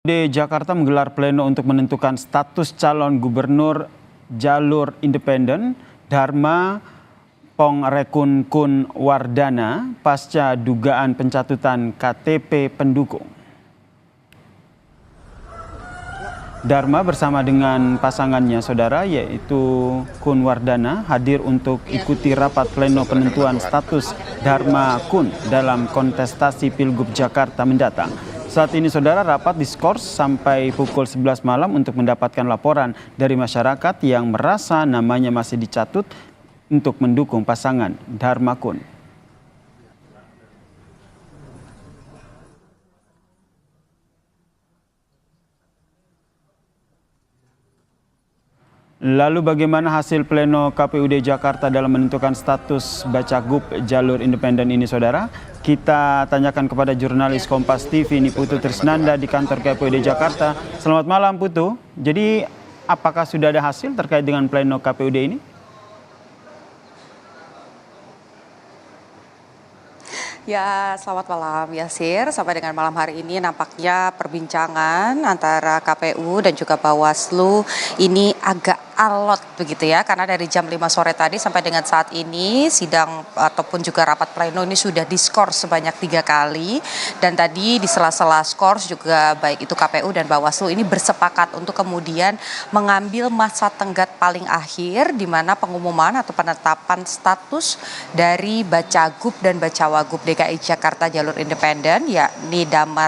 KPUD Jakarta menggelar pleno untuk menentukan status calon gubernur jalur independen Dharma Pongrekun Kun Wardana pasca dugaan pencatutan KTP pendukung. Dharma bersama dengan pasangannya saudara yaitu Kun Wardana hadir untuk ikuti rapat pleno penentuan status Dharma Kun dalam kontestasi Pilgub Jakarta mendatang. Saat ini saudara rapat diskors sampai pukul 11 malam untuk mendapatkan laporan dari masyarakat yang merasa namanya masih dicatut untuk mendukung pasangan Dharma Kun. Lalu bagaimana hasil pleno KPUD Jakarta dalam menentukan status Bacagub jalur independen ini saudara? Kita tanyakan kepada jurnalis Kompas TV ini Putu Trisnanda di kantor KPUD Jakarta. Selamat malam Putu. Jadi apakah sudah ada hasil terkait dengan pleno KPUD ini? Ya, selamat malam Yasir. Sampai dengan malam hari ini nampaknya perbincangan antara KPU dan juga Bawaslu ini agak alot begitu ya. Karena dari jam 5 sore tadi sampai dengan saat ini sidang ataupun juga rapat pleno ini sudah diskors sebanyak 3 kali. Dan tadi di sela-sela skors juga baik itu KPU dan Bawaslu ini bersepakat untuk kemudian mengambil masa tenggat paling akhir di mana pengumuman atau penetapan status dari Bacagub dan Bacawagub DKI Jakarta jalur independen yakni Dharma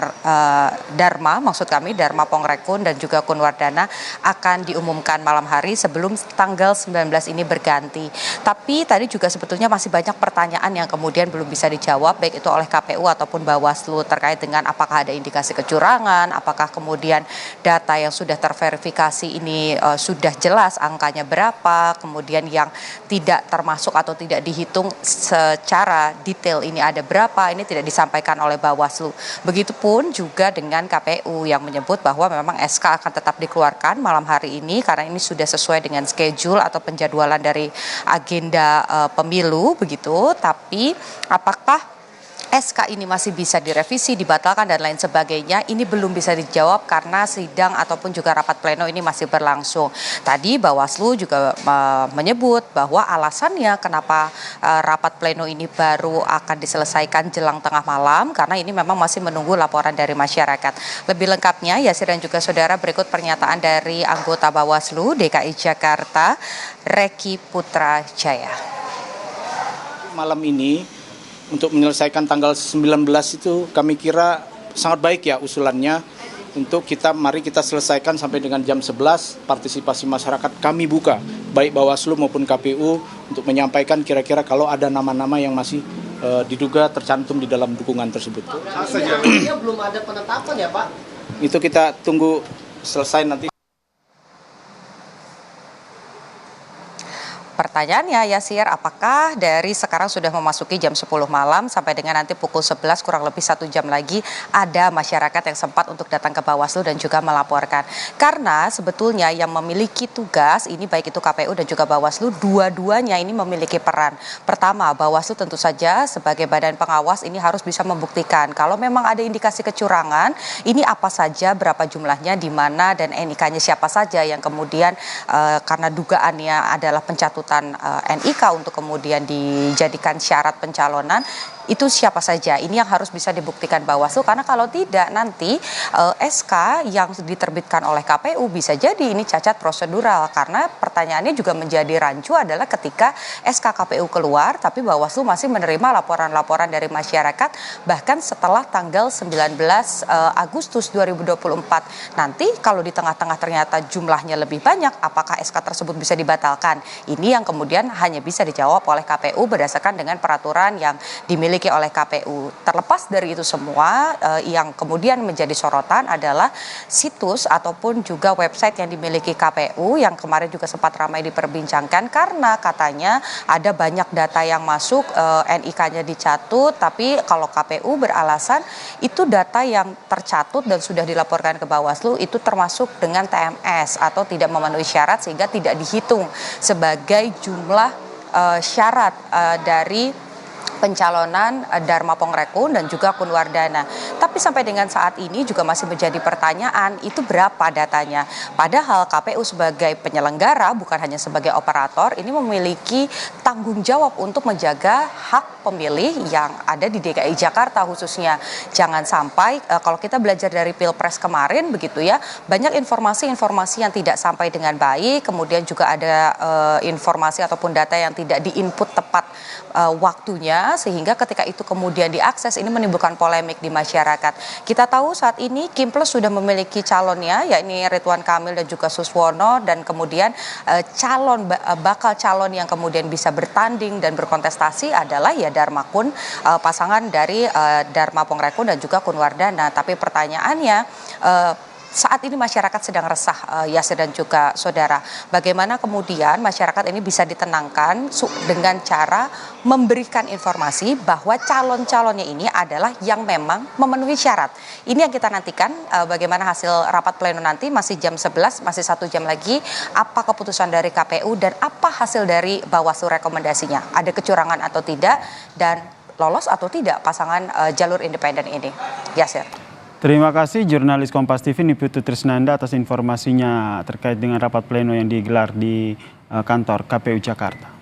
Pongrekun dan juga Kun Wardana akan diumumkan malam hari sebelum tanggal 19 ini berganti. Tapi tadi juga sebetulnya masih banyak pertanyaan yang kemudian belum bisa dijawab baik itu oleh KPU ataupun Bawaslu terkait dengan apakah ada indikasi kecurangan, apakah kemudian data yang sudah terverifikasi ini sudah jelas angkanya berapa, kemudian yang tidak termasuk atau tidak dihitung secara detail ini ada berapa, ini tidak disampaikan oleh Bawaslu. Begitupun juga dengan KPU yang menyebut bahwa memang SK akan tetap dikeluarkan malam hari ini karena ini sudah sesuai dengan schedule atau penjadwalan dari agenda pemilu begitu. Tapi apakah SK ini masih bisa direvisi, dibatalkan dan lain sebagainya, ini belum bisa dijawab karena sidang ataupun juga rapat pleno ini masih berlangsung. Tadi Bawaslu juga menyebut bahwa alasannya kenapa rapat pleno ini baru akan diselesaikan jelang tengah malam karena ini memang masih menunggu laporan dari masyarakat. Lebih lengkapnya Yasir dan juga saudara berikut pernyataan dari anggota Bawaslu DKI Jakarta Reki Putra Jaya. Malam ini untuk menyelesaikan tanggal 19 itu kami kira sangat baik ya usulannya untuk mari kita selesaikan sampai dengan jam 11 partisipasi masyarakat kami buka baik Bawaslu maupun KPU untuk menyampaikan kira-kira kalau ada nama-nama yang masih diduga tercantum di dalam dukungan tersebut. Sejauh ini belum ada penetapan ya Pak? Itu kita tunggu selesai nanti. Pertanyaannya Yasir, apakah dari sekarang sudah memasuki jam 10 malam sampai dengan nanti pukul 11 kurang lebih 1 jam lagi ada masyarakat yang sempat untuk datang ke Bawaslu dan juga melaporkan. Karena sebetulnya yang memiliki tugas ini baik itu KPU dan juga Bawaslu dua-duanya ini memiliki peran. Pertama, Bawaslu tentu saja sebagai badan pengawas ini harus bisa membuktikan kalau memang ada indikasi kecurangan ini apa saja, berapa jumlahnya, di mana dan NIK-nya siapa saja yang kemudian karena dugaannya adalah pencatutan NIK untuk kemudian dijadikan syarat pencalonan. Itu siapa saja, ini yang harus bisa dibuktikan Bawaslu karena kalau tidak nanti SK yang diterbitkan oleh KPU bisa jadi ini cacat prosedural karena pertanyaannya juga menjadi rancu adalah ketika SK KPU keluar tapi Bawaslu masih menerima laporan-laporan dari masyarakat bahkan setelah tanggal 19 Agustus 2024 nanti kalau di tengah-tengah ternyata jumlahnya lebih banyak apakah SK tersebut bisa dibatalkan, ini yang kemudian hanya bisa dijawab oleh KPU berdasarkan dengan peraturan yang dimiliki oleh KPU. Terlepas dari itu semua, yang kemudian menjadi sorotan adalah situs ataupun juga website yang dimiliki KPU yang kemarin juga sempat ramai diperbincangkan karena katanya ada banyak data yang masuk, NIK-nya dicatut, tapi kalau KPU beralasan itu data yang tercatut dan sudah dilaporkan ke Bawaslu itu termasuk dengan TMS atau tidak memenuhi syarat sehingga tidak dihitung sebagai jumlah syarat dari pencalonan Dharma Pongrekun dan juga Kun Wardana. Tapi sampai dengan saat ini juga masih menjadi pertanyaan, itu berapa datanya? Padahal KPU sebagai penyelenggara, bukan hanya sebagai operator, ini memiliki tanggung jawab untuk menjaga hak pemilih yang ada di DKI Jakarta khususnya. Jangan sampai kalau kita belajar dari Pilpres kemarin begitu ya, banyak informasi-informasi yang tidak sampai dengan baik, kemudian juga ada informasi ataupun data yang tidak diinput tepat waktunya, sehingga ketika itu kemudian diakses ini menimbulkan polemik di masyarakat. Kita tahu saat ini Kim Plus sudah memiliki calonnya, yakni Ridwan Kamil dan juga Suswono, dan kemudian bakal calon yang kemudian bisa bertanding dan berkontestasi adalah ya Dharma Kun, pasangan dari Dharma Pongrekun dan juga Kun Wardana. Tapi pertanyaannya, saat ini masyarakat sedang resah, Yasir dan juga saudara. Bagaimana kemudian masyarakat ini bisa ditenangkan dengan cara memberikan informasi bahwa calon-calonnya ini adalah yang memang memenuhi syarat. Ini yang kita nantikan, bagaimana hasil rapat pleno nanti, masih jam 11, masih 1 jam lagi. Apa keputusan dari KPU dan apa hasil dari Bawaslu rekomendasinya? Ada kecurangan atau tidak, dan lolos atau tidak pasangan jalur independen ini? Yasir. Terima kasih jurnalis Kompas TV Niputu Trisnanda atas informasinya terkait dengan rapat pleno yang digelar di kantor KPU Jakarta.